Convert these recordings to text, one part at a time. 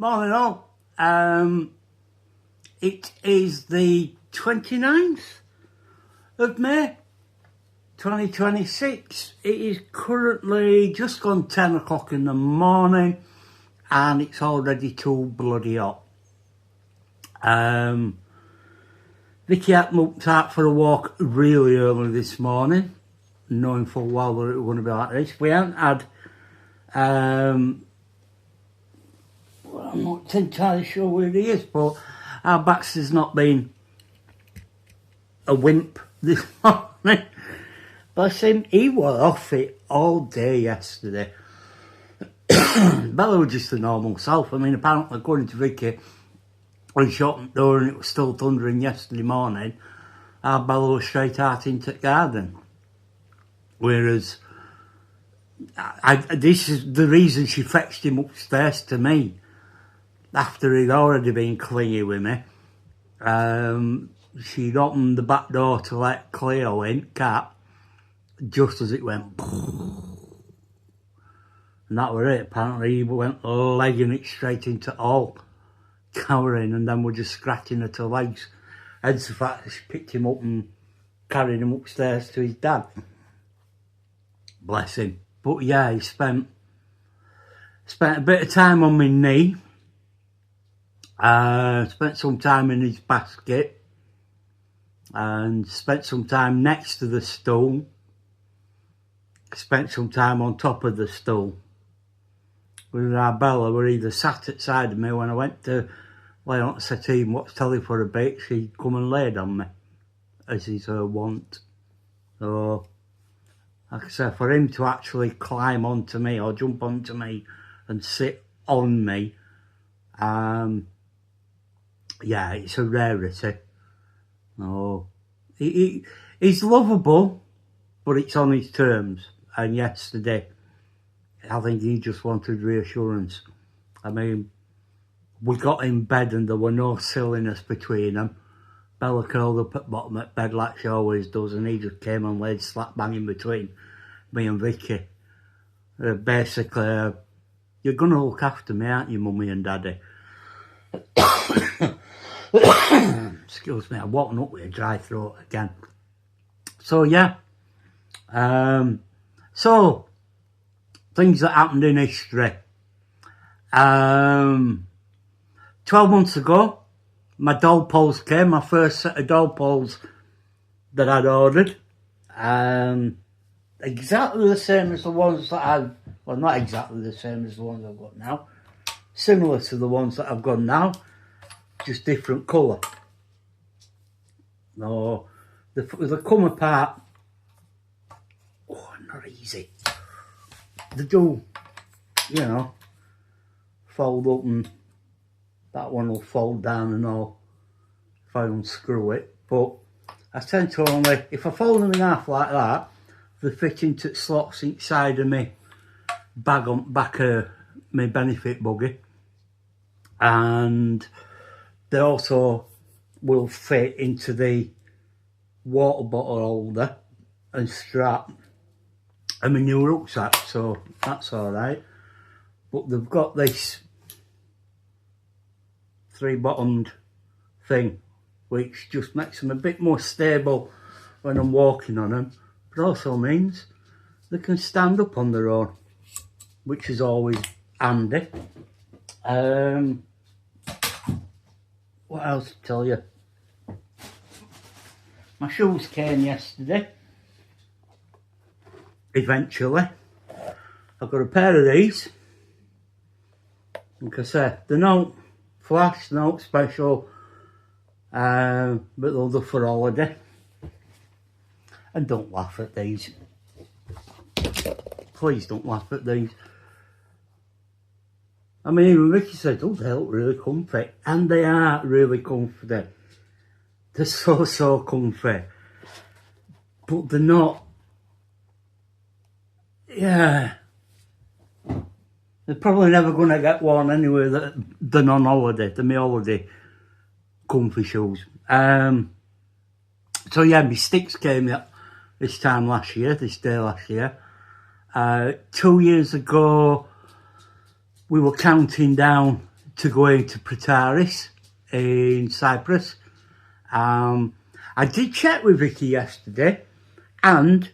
Morning all. It is the 29th of May 2026. It is currently just gone 10 o'clock in the morning and it's already too bloody hot. Vicky had looked out for a walk really early this morning, knowing full well that it was going to be like this. We haven't had I'm not entirely sure where he is, but our Baxter's not been a wimp this morning. Bless him, he was off it all day yesterday. Bella was just a normal self. I mean, apparently, according to Vicky, when she opened the door and it was still thundering yesterday morning, our Bella was straight out into the garden. Whereas, this is the reason she fetched him upstairs to me. After he'd already been clingy with me, she'd opened the back door to let Cleo in, Cat, just as it went. And that was it. Apparently he went legging it straight into all, cowering, and then we're just scratching at her legs. Hence the fact that she picked him up and carried him upstairs to his dad. Bless him. But yeah, he spent a bit of time on my knee. Spent some time in his basket and spent some time next to the stool. Spent some time on top of the stool. With our Bella were either sat at side of me when I went to lay on the settee and watch telly for a bit, she'd come and laid on me, as is her wont. So, like I said, for him to actually climb onto me or jump onto me and sit on me, yeah, it's a rarity. No, he's lovable, but it's on his terms. And yesterday, I think he just wanted reassurance. I mean, we got in bed and there were no silliness between them. Bella curled up at the bottom of bed like she always does, and he just came and laid slap bang in between me and Vicky. Basically, you're going to look after me, aren't you, Mummy and Daddy? Excuse me, I'm walking up with a dry throat again. So yeah, so things that happened in history. 12 months ago, my doll poles came, my first set of doll poles that I'd ordered. Exactly the same as the ones that well, not exactly the same as the ones I've got now. Similar to the ones that I've got now, just different colour. No, they come apart. Oh, not easy. They do, you know, fold up, and that one will fold down and all if I unscrew it. But I tend to only, if I fold them in half like that, they fit into slots inside of me bag on back of my benefit buggy. And they also will fit into the water bottle holder and strap and my new rucksack, so that's alright. But they've got this 3-bottomed thing which just makes them a bit more stable when I'm walking on them, but also means they can stand up on their own, which is always handy. What else to tell you? My shoes came yesterday. Eventually. I've got a pair of these. Like I said, they're not flash, not special, but they'll do for holiday. And don't laugh at these. Please don't laugh at these. I mean, even Ricky said, oh, they look really comfy. And they are really comfy. They're so comfy. But they're not, yeah. They're probably never going to get worn anyway than on holiday. They're my holiday comfy shoes. So yeah, my sticks came this time last year, this day last year. 2 years ago, we were counting down to go into Pretaris in Cyprus. I did check with Vicky yesterday, and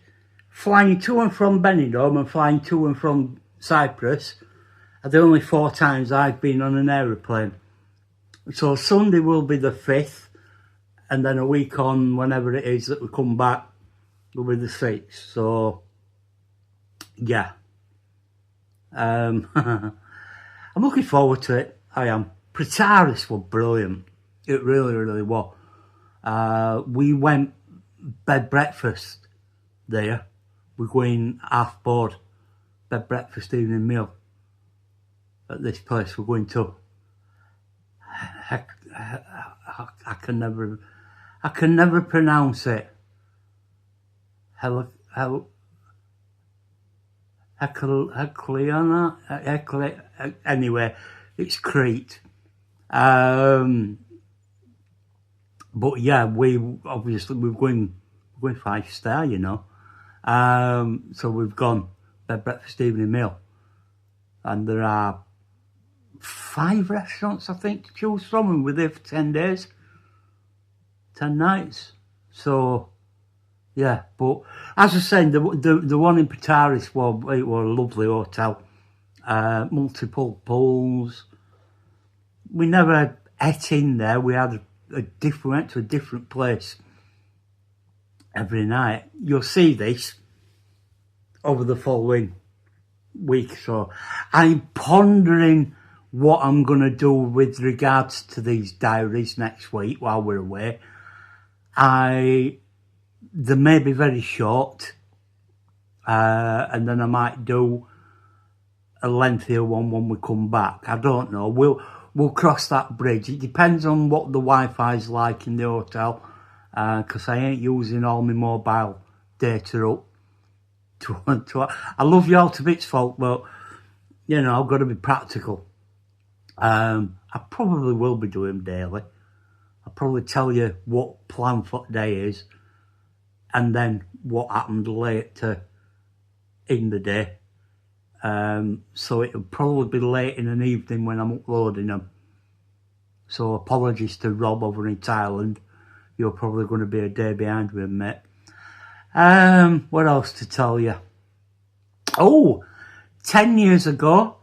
flying to and from Benidorm and flying to and from Cyprus are the only 4 times I've been on an aeroplane. So Sunday will be the 5th, and then a week on, whenever it is that we come back, will be the 6th. So, yeah. I'm looking forward to it. I am. Pretaris was brilliant. It really, really was. We went bed breakfast there. We're going half board bed breakfast evening meal at this place we're going to. I can never pronounce it. Anyway, it's Crete. But yeah, we're going 5-star, you know. So we've gone bed breakfast evening meal, and there are 5 restaurants I think to choose from, and we're there for 10 days, 10 nights. So yeah, but as I was saying, the one in Pretaris it was a lovely hotel, multiple pools. We never ate in there. We had went to a different place every night. You'll see this over the following week. So I'm pondering what I'm going to do with regards to these diaries next week while we're away. They may be very short, and then I might do a lengthier one when we come back. I don't know. We'll cross that bridge. It depends on what the Wi-Fi's like in the hotel, because I ain't using all my mobile data up. I love you all to bits, folk, but you know I've got to be practical. I probably will be doing them daily. I'll probably tell you what plan for the day is, and then what happened later in the day. So it'll probably be late in an evening when I'm uploading them. So apologies to Rob over in Thailand. You're probably going to be a day behind with him, mate. What else to tell you? 10 years ago,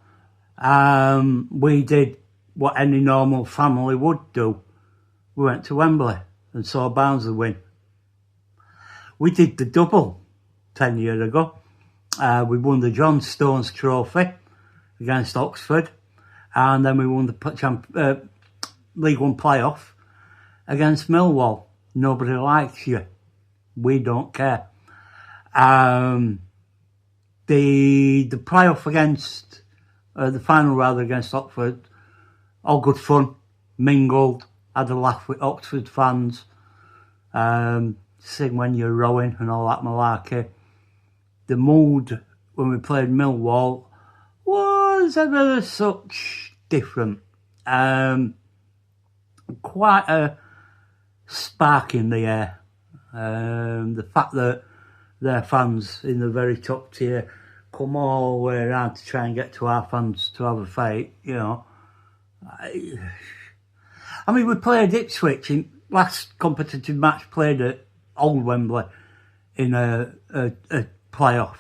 we did what any normal family would do. We went to Wembley and saw Barnsley win. We did the double 10 years ago. We won the John Stones Trophy against Oxford, and then we won the League One playoff against Millwall. Nobody likes you. We don't care. The playoff against the final rather against Oxford, all good fun. Mingled, had a laugh with Oxford fans. Sing When You're Rowing and all that malarkey. The mood when we played Millwall was ever such different. Quite a spark in the air. The fact that their fans in the very top tier come all the way around to try and get to our fans to have a fight, you know. I mean, we played Ipswich in last competitive match played at Old Wembley in a playoff,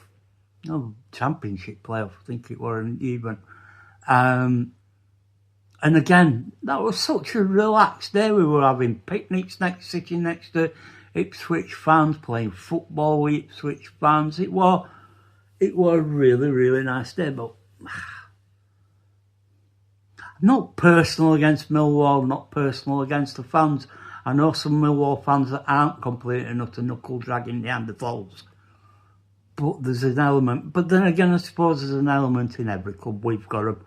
championship playoff, I think it weren't even. And again, that was such a relaxed day. We were having picnics sitting next to Ipswich fans, playing football with Ipswich fans. It was a really, really nice day, but not personal against Millwall, not personal against the fans. I know some Millwall fans that aren't complete and utter knuckle dragging Neanderthals. But there's an element. But then again, I suppose there's an element in every club. We've got them,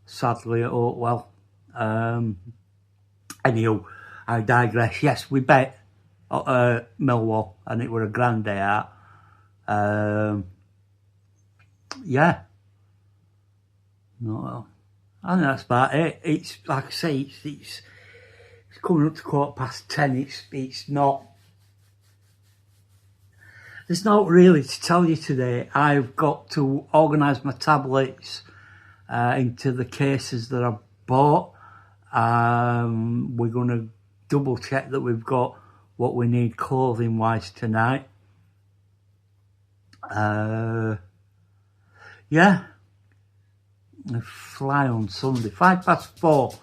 sadly, at Oakwell. Anyhow, I digress. Yes, we bet Millwall, and it were a grand day out. Yeah. No, I think that's about it. It's like I say, it's coming up to 10:15. It's not. There's not really to tell you today. I've got to organise my tablets into the cases that I've bought. We're going to double check that we've got what we need clothing wise tonight. Yeah, I fly on Sunday, 4:05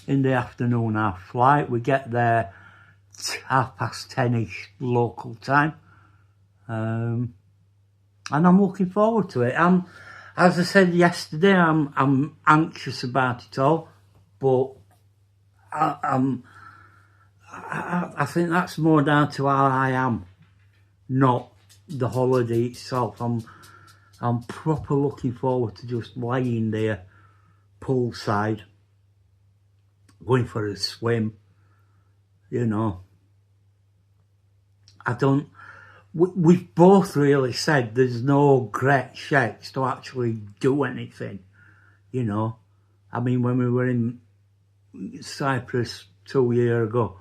in the afternoon. Our flight, we get there 10:30ish local time, and I'm looking forward to it. As I said yesterday, I'm anxious about it all, but I think that's more down to how I am, not the holiday itself. I'm proper looking forward to just lying there poolside, going for a swim, you know. We've both really said there's no great shakes to actually do anything, you know. I mean, when we were in Cyprus 2 years ago,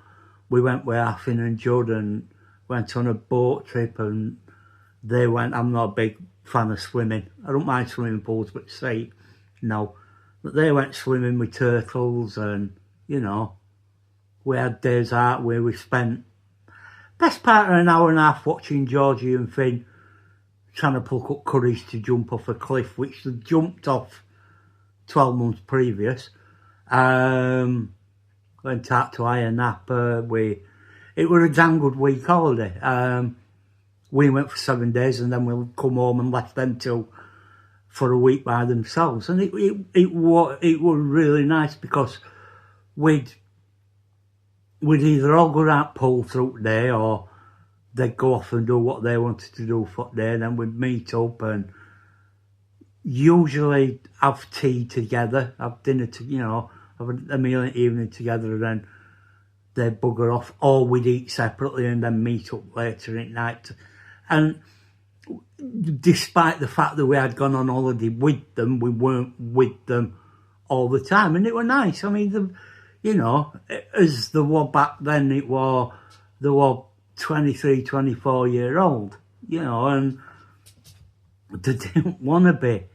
we went with Affin and Judd and went on a boat trip, and they went. I'm not a big fan of swimming. I don't mind swimming pools, but sea, no. But they went swimming with turtles, and, you know, we had days out where we spent best part of an hour and a half watching Georgie and Finn trying to pluck up courage to jump off a cliff, which they jumped off 12 months previous. Went out to Ayia Napa. It was a damn good week holiday. We went for 7 days, and then we'll come home and left them for a week by themselves. And it was really nice because we'd either all go out pool through the day, or they'd go off and do what they wanted to do for the day, and then we'd meet up and usually have tea together, have dinner have a meal in the evening together, and then they'd bugger off, or we'd eat separately and then meet up later at night. And despite the fact that we had gone on holiday with them, we weren't with them all the time, and it was nice. I mean, as they were back then, they were 23, 24 year old, and they didn't want to be,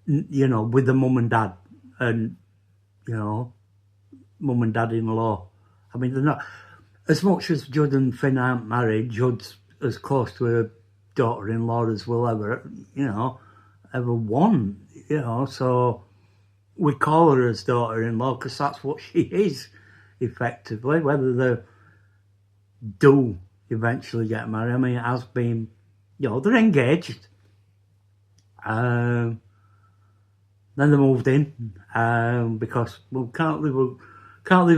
with the mum and dad and, mum and dad-in-law. I mean, they're not, as much as Judd and Finn aren't married, Judd's as close to her daughter-in-law as we'll ever want, so we call her as daughter-in-law because that's what she is, effectively. Whether they do eventually get married, I mean, it has been, they're engaged. Then they moved in because we can't live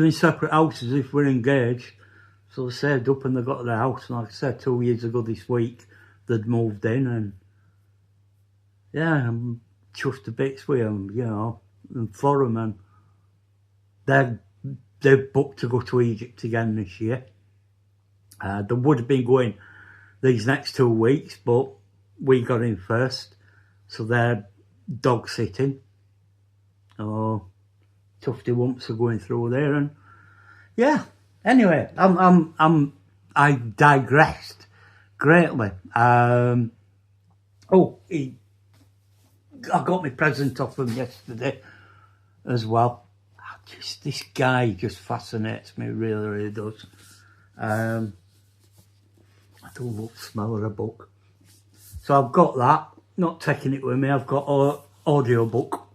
in separate houses if we're engaged. So they saved up and they got their house. And like I said, 2 years ago this week, they'd moved in, and yeah, I'm chuffed to bits with them, and for them, and they're booked to go to Egypt again this year. They would have been going these next 2 weeks, but we got in first, so they're dog sitting. Oh, Tufty Wumps are going through there, and yeah. Anyway, I digressed greatly. I got my present off him yesterday as well. This guy just fascinates me, really, really does. I don't look, smell of a book. So I've got that, not taking it with me. I've got an audio book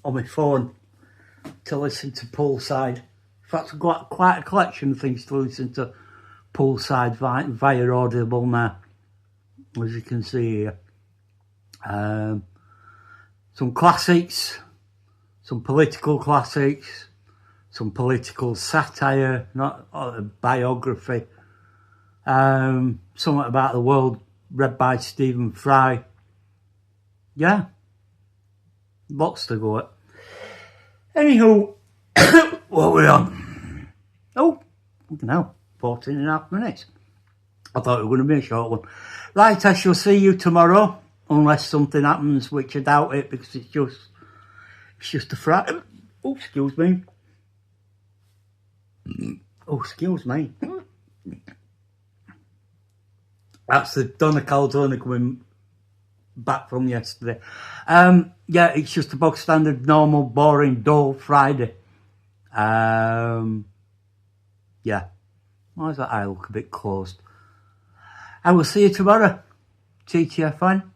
on my phone to listen to poolside. In fact, I've got quite a collection of things to listen to poolside via Audible now, as you can see here. Some classics, some political classics, some political satire, not a biography, something about the world read by Stephen Fry. Yeah, lots to go at. Anywho, what we're on? Oh, now 14 and a half minutes. I thought it was going to be a short one. Right, I shall see you tomorrow, unless something happens, which I doubt it, because it's just a Friday. Oh, excuse me. Oh, excuse me. That's the Donna Caldona coming back from yesterday. Yeah, it's just a bog standard, normal, boring, dull Friday. Yeah. Why does that eye look a bit closed? I will see you tomorrow. TTFN.